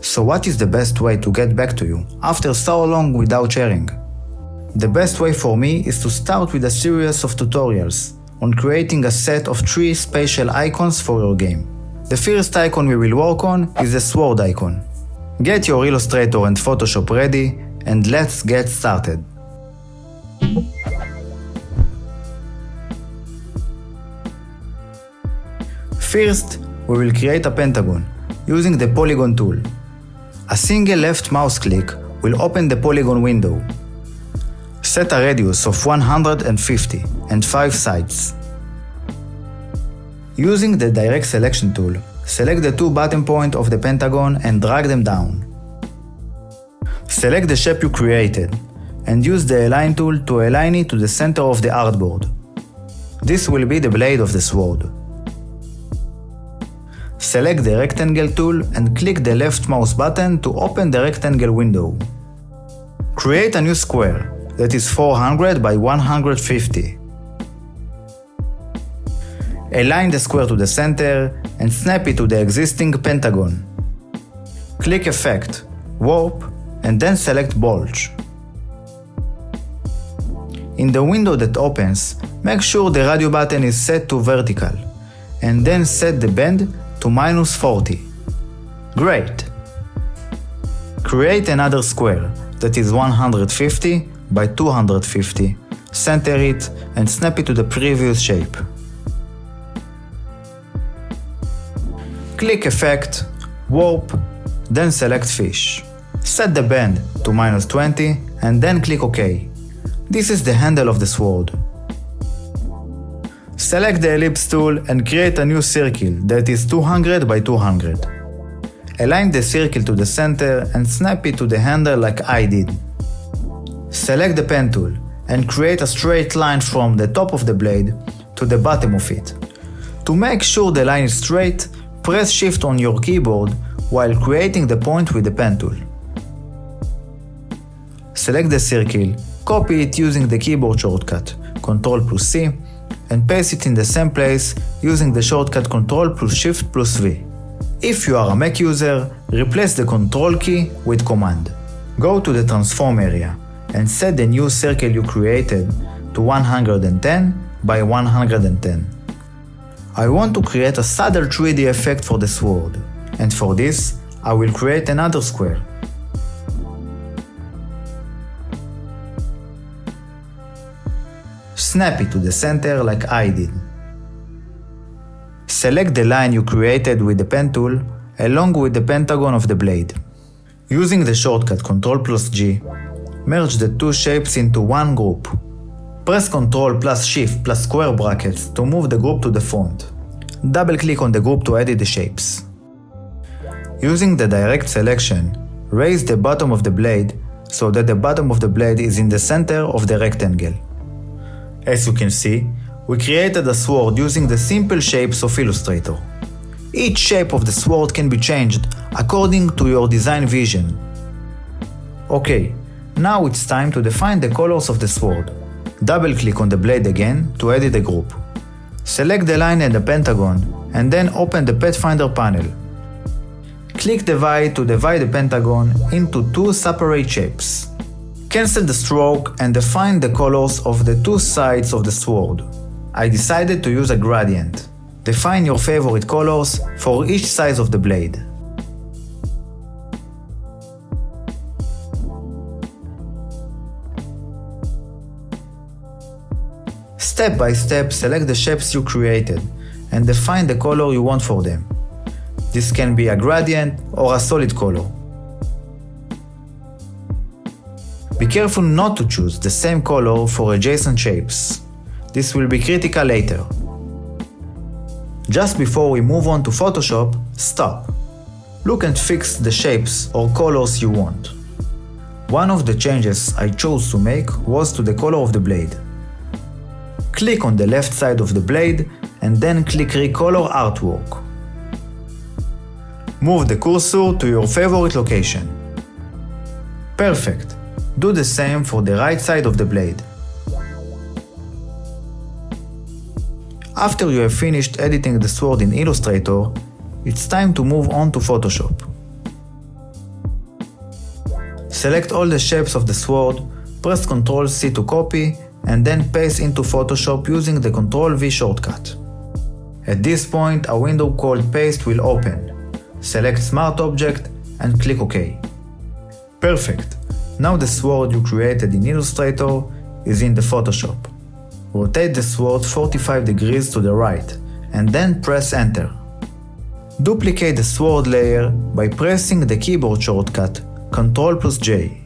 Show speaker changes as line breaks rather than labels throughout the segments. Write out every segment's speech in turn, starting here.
So what is the best way to get back to you after so long without sharing? The best way for me is to start with a series of tutorials on creating a set of 3 spatial icons for your game. The first icon we will work on is the sword icon. Get your Illustrator and Photoshop ready and let's get started. First, we will create a pentagon using the polygon tool. A single left mouse click will open the polygon window. Set a radius of 150 and 5 sides. Using the direct selection tool, select the 2 bottom points of the pentagon and drag them down. Select the shape you created and use the Align tool to align it to the center of the artboard. This will be the blade of the sword. Select the Rectangle tool and click the left mouse button to open the rectangle window. Create a new square that is 400 by 150. Align the square to the center and snap it to the existing pentagon. Click Effect, Warp, and then select Bulge. In the window that opens, make sure the radio button is set to vertical, and then set the bend to -40. Great! Create another square that is 150 by 250, center it and snap it to the previous shape. Click Effect, Warp, then select Fish. Set the bend to -20 and then click OK. This is the handle of the sword. Select the Ellipse tool and create a new circle that is 200 by 200. Align the circle to the center and snap it to the handle like I did. Select the pen tool and create a straight line from the top of the blade to the bottom of it. To make sure the line is straight, press Shift on your keyboard while creating the point with the pen tool. Select the circle, copy it using the keyboard shortcut Ctrl+C, and paste it in the same place using the shortcut Ctrl+Shift+V. If you are a Mac user, replace the Ctrl key with Command. Go to the Transform area and set the new circle you created to 110 by 110. I want to create a subtle 3D effect for the sword, and for this, I will create another square. Snap it to the center like I did. Select the line you created with the pen tool along with the pentagon of the blade. Using the shortcut Ctrl+G, merge the 2 shapes into one group. Press Ctrl+Shift+square brackets to move the group to the front. Double-click on the group to edit the shapes. Using the direct selection, raise the bottom of the blade so that the bottom of the blade is in the center of the rectangle. As you can see, we created a sword using the simple shapes of Illustrator. Each shape of the sword can be changed according to your design vision. Okay, now it's time to define the colors of the sword. Double-click on the blade again to edit the group. Select the line and the pentagon, and then open the Pathfinder panel. Click Divide to divide the pentagon into 2 separate shapes. Cancel the stroke and define the colors of the 2 sides of the sword. I decided to use a gradient. Define your favorite colors for each side of the blade. Step by step, select the shapes you created and define the color you want for them. This can be a gradient or a solid color. Be careful not to choose the same color for adjacent shapes. This will be critical later. Just before we move on to Photoshop, stop. Look and fix the shapes or colors you want. One of the changes I chose to make was to the color of the blade. Click on the left side of the blade and then click Recolor Artwork. Move the cursor to your favorite location. Perfect. Do the same for the right side of the blade. After you have finished editing the sword in Illustrator, it's time to move on to Photoshop. Select all the shapes of the sword, press Ctrl+C to copy, and then paste into Photoshop using the Ctrl+V shortcut. At this point, a window called Paste will open. Select Smart Object and click OK. Perfect! Now the sword you created in Illustrator is in the Photoshop. Rotate the sword 45 degrees to the right, and then press Enter. Duplicate the sword layer by pressing the keyboard shortcut Ctrl+J.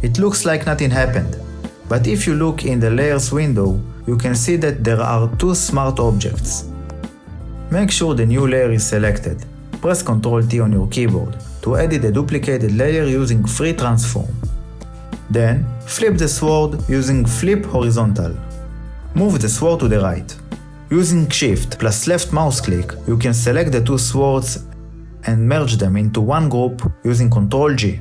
It looks like nothing happened, but if you look in the Layers window, you can see that there are two smart objects. Make sure the new layer is selected. Press Ctrl+T on your keyboard to edit the duplicated layer using Free Transform. Then, flip the sword using Flip Horizontal. Move the sword to the right. Using Shift plus left mouse click, you can select the two swords and merge them into one group using Ctrl+G.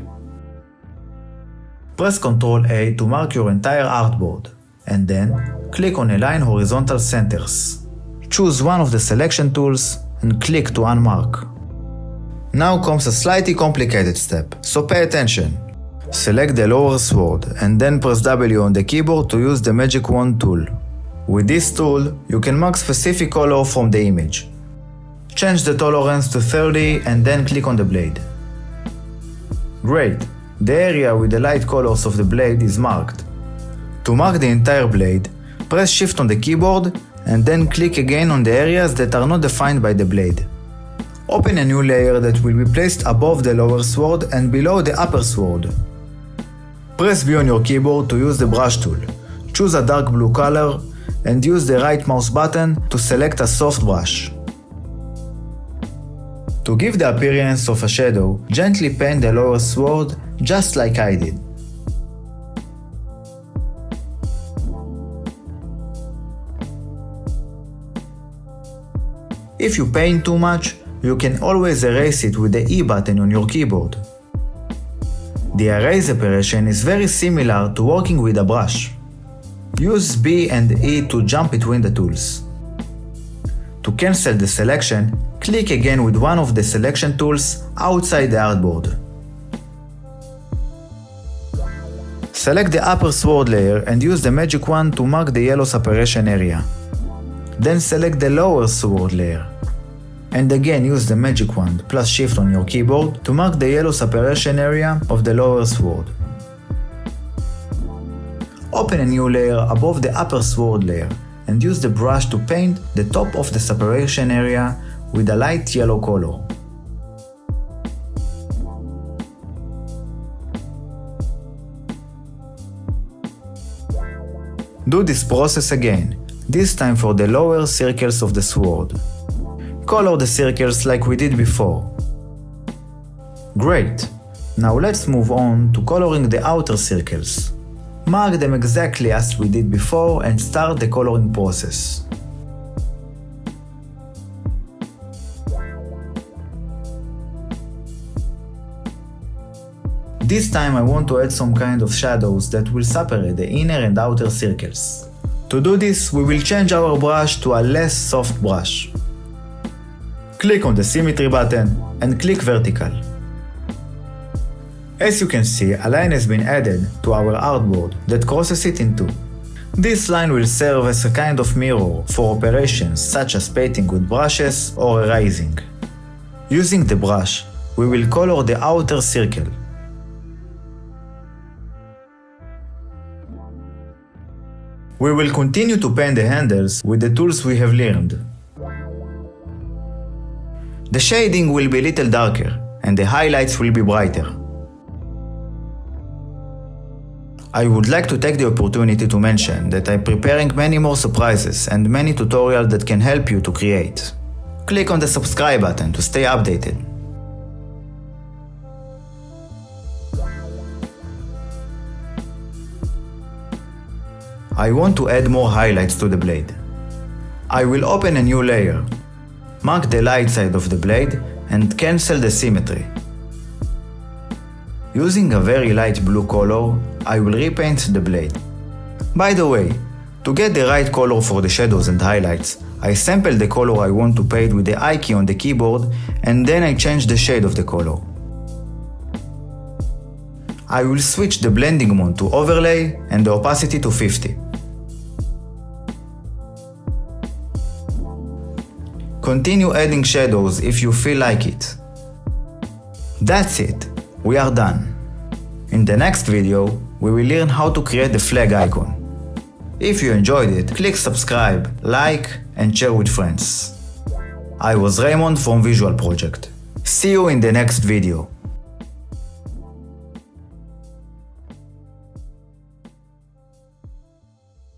Press Ctrl+A to mark your entire artboard, and then click on Align Horizontal Centers. Choose one of the selection tools and click to unmark. Now comes a slightly complicated step, so pay attention. Select the lower sword and then press W on the keyboard to use the Magic Wand tool. With this tool, you can mark specific color from the image. Change the tolerance to 30 and then click on the blade. Great! The area with the light colors of the blade is marked. To mark the entire blade, press Shift on the keyboard and then click again on the areas that are not defined by the blade. Open a new layer that will be placed above the lower sword and below the upper sword. Press B on your keyboard to use the brush tool. Choose a dark blue color and use the right mouse button to select a soft brush. To give the appearance of a shadow, gently paint the lower sword just like I did. If you paint too much, you can always erase it with the E button on your keyboard. The erase operation is very similar to working with a brush. Use B and E to jump between the tools. To cancel the selection, click again with one of the selection tools outside the artboard. Select the upper sword layer and use the Magic Wand to mark the yellow separation area. Then select the lower sword layer. And again use the Magic Wand plus Shift on your keyboard to mark the yellow separation area of the lower sword. Open a new layer above the upper sword layer and use the brush to paint the top of the separation area with a light yellow color. Do this process again, this time for the lower circles of the sword. Color the circles like we did before. Great! Now let's move on to coloring the outer circles. Mark them exactly as we did before and start the coloring process. This time I want to add some kind of shadows that will separate the inner and outer circles. To do this, we will change our brush to a less soft brush. Click on the Symmetry button and click Vertical. As you can see, a line has been added to our artboard that crosses it in two. This line will serve as a kind of mirror for operations such as painting with brushes or erasing. Using the brush, we will color the outer circle. We will continue to paint the handles with the tools we have learned. The shading will be a little darker, and the highlights will be brighter. I would like to take the opportunity to mention that I'm preparing many more surprises and many tutorials that can help you to create. Click on the subscribe button to stay updated. I want to add more highlights to the blade. I will open a new layer, mark the light side of the blade and cancel the symmetry. Using a very light blue color, I will repaint the blade. By the way, to get the right color for the shadows and highlights, I sample the color I want to paint with the I key on the keyboard and then I change the shade of the color. I will switch the blending mode to overlay and the opacity to 50. Continue adding shadows if you feel like it. That's it, we are done. In the next video, we will learn how to create the flag icon. If you enjoyed it, click subscribe, like, and share with friends. I was Raymond from Visual Project. See you in the next video.